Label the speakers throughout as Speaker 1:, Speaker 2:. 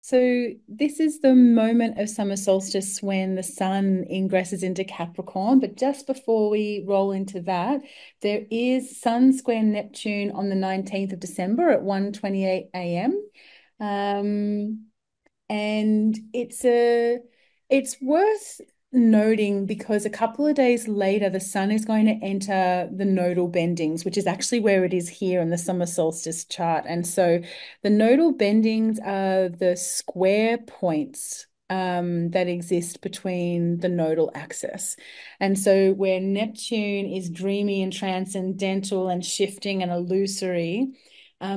Speaker 1: So this is the moment of summer solstice when the sun ingresses into Capricorn. But just before we roll into that, there is Sun square Neptune on the 19th of December at 1:28 a.m. Um, and it's worth noting because a couple of days later, the sun is going to enter the nodal bendings, which is actually where it is here in the summer solstice chart. And so the nodal bendings are the square points that exist between the nodal axis. And so where Neptune is dreamy and transcendental and shifting and illusory,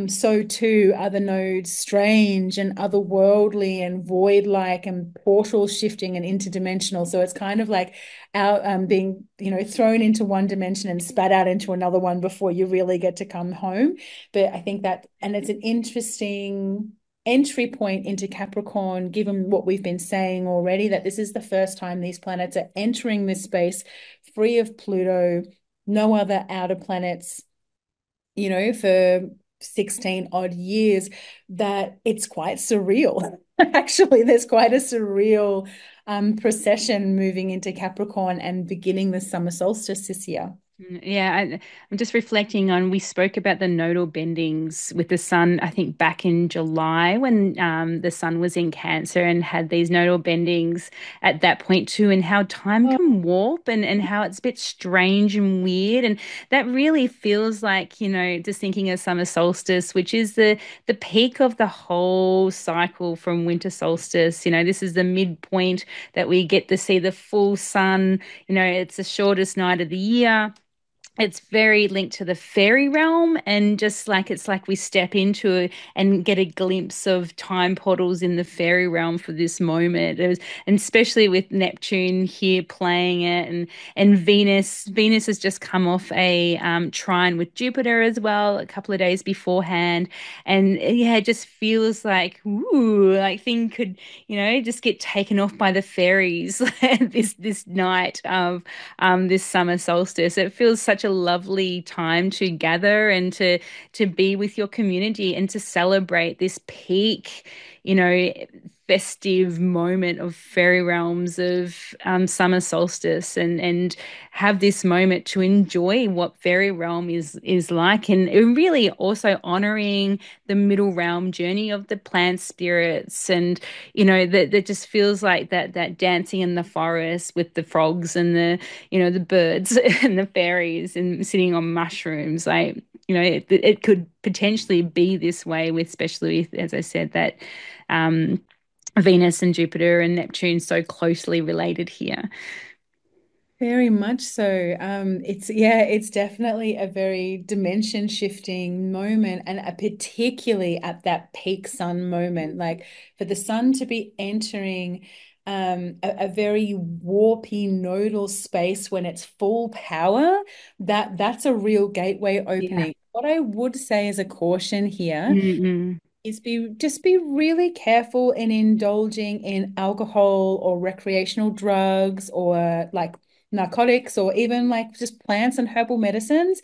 Speaker 1: so too are the nodes strange and otherworldly and void-like and portal shifting and interdimensional. So it's kind of like our being, thrown into one dimension and spat out into another one before you really get to come home. But I think that, and it's an interesting entry point into Capricorn, given what we've been saying already, that this is the first time these planets are entering this space free of Pluto, no other outer planets, for 16 odd years, that it's quite surreal. Actually, there's quite a surreal procession moving into Capricorn and beginning the summer solstice this year.
Speaker 2: Yeah, I'm just reflecting on, we spoke about the nodal bendings with the sun, I think back in July when the sun was in Cancer and had these nodal bendings at that point too, and how time
Speaker 1: Oh,
Speaker 2: can warp and how it's a bit strange and weird. And that really feels like, just thinking of summer solstice, which is the peak of the whole cycle from winter solstice. This is the midpoint that we get to see the full sun. It's the shortest night of the year. It's very linked to the fairy realm, and just like it's like we step into it and get a glimpse of time portals in the fairy realm for this moment. And especially with Neptune here playing it, and Venus has just come off a trine with Jupiter as well a couple of days beforehand. And yeah, it just feels like, ooh, like thing could, just get taken off by the fairies this night of this summer solstice. It feels such a lovely time to gather and to be with your community and to celebrate this peak, festive moment of fairy realms of summer solstice, and have this moment to enjoy what fairy realm is like, and really also honoring the middle realm journey of the plant spirits. And that just feels like that dancing in the forest with the frogs and the birds and the fairies and sitting on mushrooms. Like, it could potentially be this way with, especially with, as I said, that Venus and Jupiter and Neptune so closely related here.
Speaker 1: very much so. It's definitely a very dimension shifting moment, and particularly at that peak sun moment, like for the sun to be entering a very warpy nodal space when it's full power, that's a real gateway
Speaker 2: Yeah.
Speaker 1: opening. What I would say as a caution here
Speaker 2: Mm-mm.
Speaker 1: is be really careful in indulging in alcohol or recreational drugs or like narcotics or even like just plants and herbal medicines.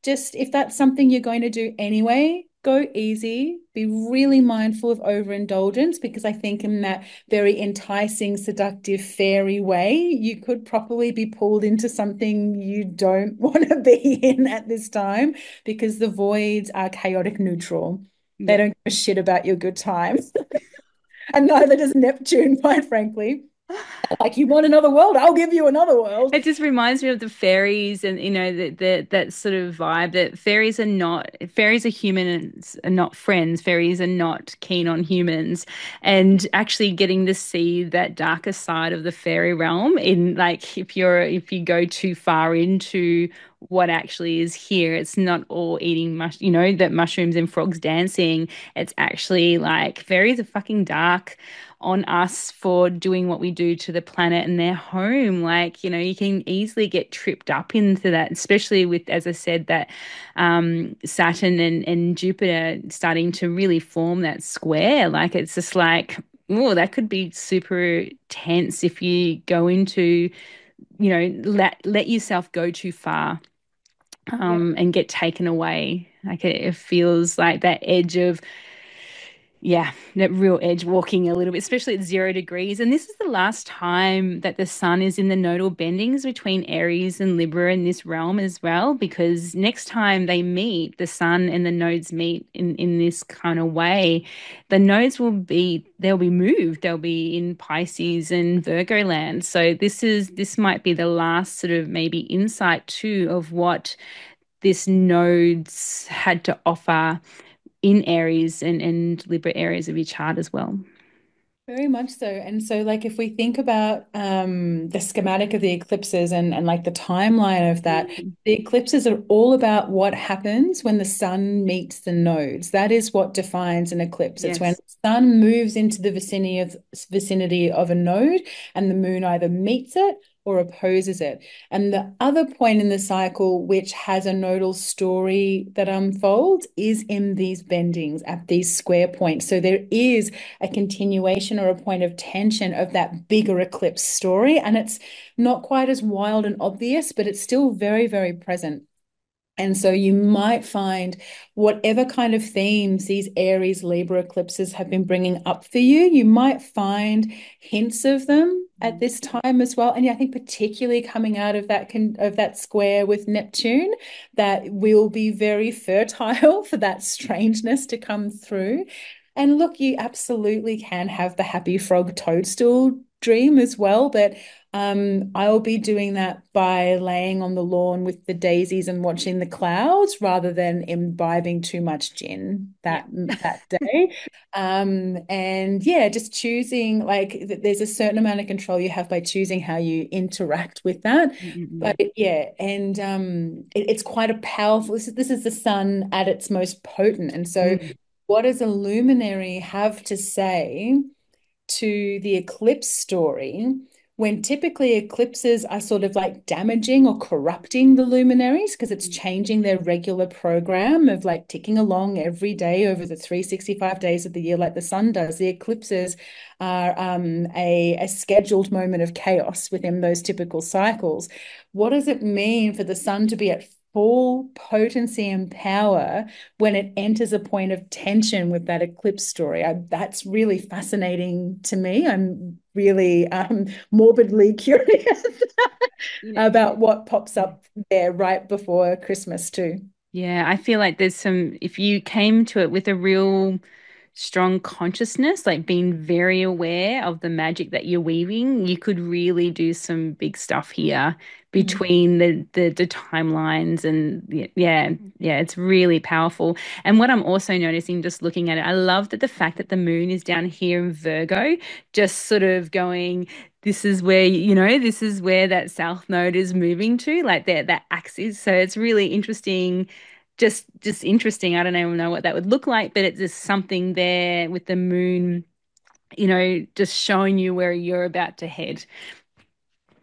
Speaker 1: Just if that's something you're going to do anyway, go easy. Be really mindful of overindulgence because I think in that very enticing, seductive, fairy way, you could probably be pulled into something you don't want to be in at this time because the voids are chaotic neutral. They
Speaker 2: Yeah.
Speaker 1: don't give a shit about your good times. And neither does Neptune, quite frankly. Like, you want another world? I'll give you another world.
Speaker 2: It just reminds me of the fairies, and that sort of vibe that fairies are humans and not friends. Fairies are not keen on humans, and actually getting to see that darker side of the fairy realm in, like, if you go too far into what actually is here, it's not all eating that mushrooms and frogs dancing. It's actually like fairies are fucking dark on us for doing what we do to the planet and their home. Like, you can easily get tripped up into that, especially with, as I said, that Saturn and Jupiter starting to really form that square. Like, it's just like, oh, that could be super tense if you go into, let yourself go too far
Speaker 1: Yeah.
Speaker 2: and get taken away. Like it feels like that edge of Yeah, that real edge walking a little bit, especially at 0 degrees. And this is the last time that the sun is in the nodal bendings between Aries and Libra in this realm as well, because next time they meet, the sun and the nodes meet in this kind of way, the nodes they'll be moved. They'll be in Pisces and Virgo land. So this might be the last sort of maybe insight too of what this nodes had to offer in Aries and Libra areas of your chart as well.
Speaker 1: Very much so. And so, like, if we think about the schematic of the eclipses and like the timeline of that,
Speaker 2: Mm.
Speaker 1: the eclipses are all about what happens when the sun meets the nodes. That is what defines an eclipse. It's when
Speaker 2: Yes.
Speaker 1: the sun moves into the vicinity of a node and the moon either meets it or opposes it. And the other point in the cycle, which has a nodal story that unfolds, is in these bendings at these square points. So there is a continuation or a point of tension of that bigger eclipse story. And it's not quite as wild and obvious, but it's still very, very present. And so you might find whatever kind of themes these Aries Libra eclipses have been bringing up for you, you might find hints of them at
Speaker 2: Mm.
Speaker 1: this time as well. And yeah, I think particularly coming out of that square with Neptune, that will be very fertile for that strangeness to come through. And look, you absolutely can have the happy frog toadstool dream as well, but I'll be doing that by laying on the lawn with the daisies and watching the clouds rather than imbibing too much gin
Speaker 2: Yeah.
Speaker 1: that day. And yeah, just choosing like there's a certain amount of control you have by choosing how you interact with that. But
Speaker 2: Mm-mm-mm.
Speaker 1: yeah, and it's quite a powerful. This is the sun at its most potent, and so
Speaker 2: Mm.
Speaker 1: what does a luminary have to say to the eclipse story when typically eclipses are sort of like damaging or corrupting the luminaries because it's changing their regular program of like ticking along every day over the 365 days of the year like the sun does. The eclipses are a scheduled moment of chaos within those typical cycles. What does it mean for the sun to be at full potency and power when it enters a point of tension with that eclipse story? That's really fascinating to me. I'm really morbidly curious
Speaker 2: You know,
Speaker 1: about what pops up there right before Christmas too.
Speaker 2: yeah, I feel like there's some, if you came to it with a real strong consciousness, like being very aware of the magic that you're weaving, you could really do some big stuff here
Speaker 1: Mm.
Speaker 2: between the timelines and yeah, yeah, it's really powerful. And what I'm also noticing just looking at it, I love that the fact that the moon is down here in Virgo, just sort of going, this is where, this is where that south node is moving to, like that axis. So it's really interesting, just interesting. I don't even know what that would look like, but it's just something there with the moon, just showing you where you're about to head.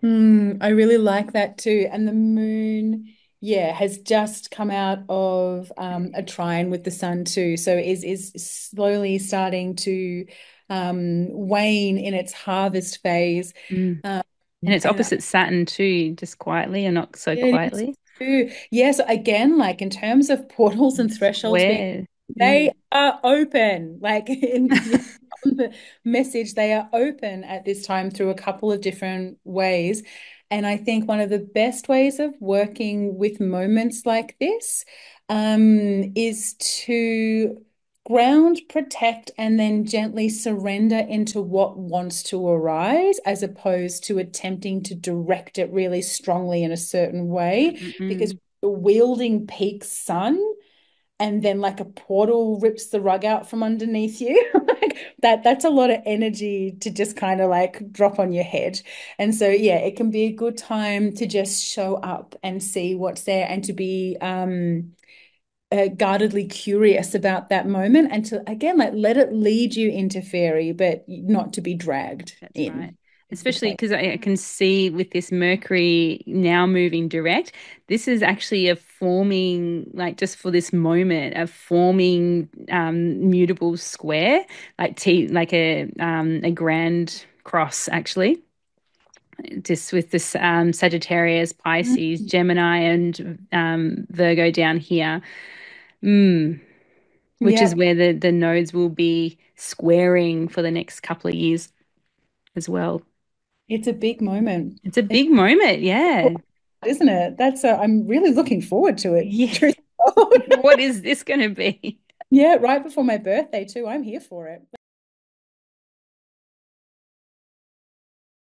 Speaker 1: I really like that too. And the moon, yeah, has just come out of a trine with the sun too. So is slowly starting to wane in its harvest phase.
Speaker 2: Mm.
Speaker 1: Um,
Speaker 2: And it's
Speaker 1: and
Speaker 2: opposite Saturn too, just quietly or not so
Speaker 1: yeah, it is
Speaker 2: quietly.
Speaker 1: too. Yeah, so again, like in terms of portals and thresholds being,
Speaker 2: Square.
Speaker 1: they
Speaker 2: Mm.
Speaker 1: are open. Like on the message, they are open at this time through a couple of different ways. And I think one of the best ways of working with moments like this is to ground, protect, and then gently surrender into what wants to arise, as opposed to attempting to direct it really strongly in a certain way. Because
Speaker 2: Mm-mm-mm.
Speaker 1: the wielding peak sun and then like a portal rips the rug out from underneath you like that's a lot of energy to just kind of like drop on your head. And so yeah, it can be a good time to just show up and see what's there and to be guardedly curious about that moment and to again like let it lead you into fairy but not to be dragged
Speaker 2: That's right.
Speaker 1: in is the
Speaker 2: Especially
Speaker 1: point.
Speaker 2: because I can see with this Mercury now moving direct, this is actually a forming, like just for this moment, a forming mutable square, like a grand cross actually. Just with this Sagittarius, Pisces,
Speaker 1: Mm.
Speaker 2: Gemini, and Virgo down here. Mm. which
Speaker 1: Yeah,
Speaker 2: is where the nodes will be squaring for the next couple of years as well.
Speaker 1: it's a big moment.
Speaker 2: It's a
Speaker 1: It's
Speaker 2: big moment, yeah.
Speaker 1: isn't it? I'm really looking forward to it.
Speaker 2: Yeah.
Speaker 1: Truth be told.
Speaker 2: What is this going to be?
Speaker 1: Yeah, right before my birthday too. I'm here for it.